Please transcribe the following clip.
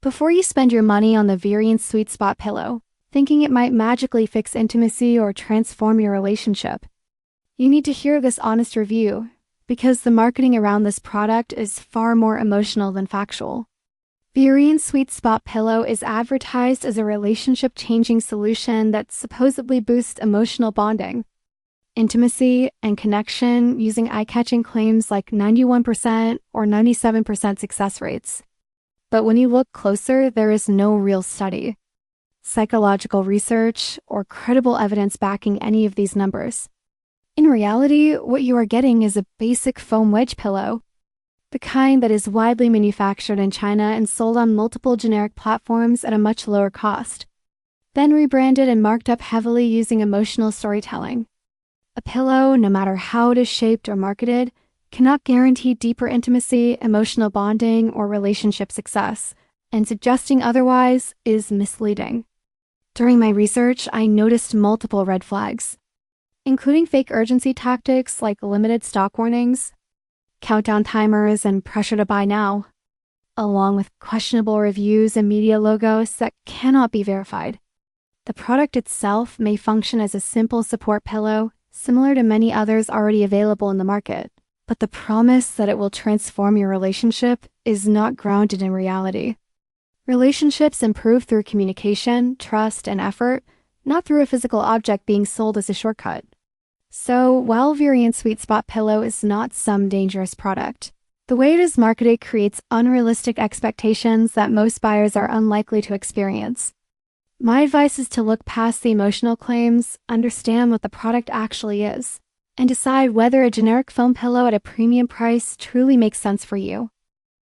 Before you spend your money on the Vireon Sweet Spot Pillow, thinking it might magically fix intimacy or transform your relationship, you need to hear this honest review, because the marketing around this product is far more emotional than factual. Vireon Sweet Spot Pillow is advertised as a relationship-changing solution that supposedly boosts emotional bonding, intimacy, and connection using eye-catching claims like 91% or 97% success rates. But when you look closer, there is no real study, psychological research, or credible evidence backing any of these numbers. In reality, what you are getting is a basic foam wedge pillow, the kind that is widely manufactured in China and sold on multiple generic platforms at a much lower cost, then rebranded and marked up heavily using emotional storytelling. A pillow, no matter how it is shaped or marketed, cannot guarantee deeper intimacy, emotional bonding, or relationship success, and suggesting otherwise is misleading. During my research, I noticed multiple red flags, including fake urgency tactics like limited stock warnings, countdown timers, and pressure to buy now, along with questionable reviews and media logos that cannot be verified. The product itself may function as a simple support pillow, similar to many others already available in the market, but the promise that it will transform your relationship is not grounded in reality. Relationships improve through communication, trust, and effort, not through a physical object being sold as a shortcut. So, while Vireon Sweet Spot Pillow is not some dangerous product, the way it is marketed creates unrealistic expectations that most buyers are unlikely to experience. My advice is to look past the emotional claims, understand what the product actually is, and decide whether a generic foam pillow at a premium price truly makes sense for you.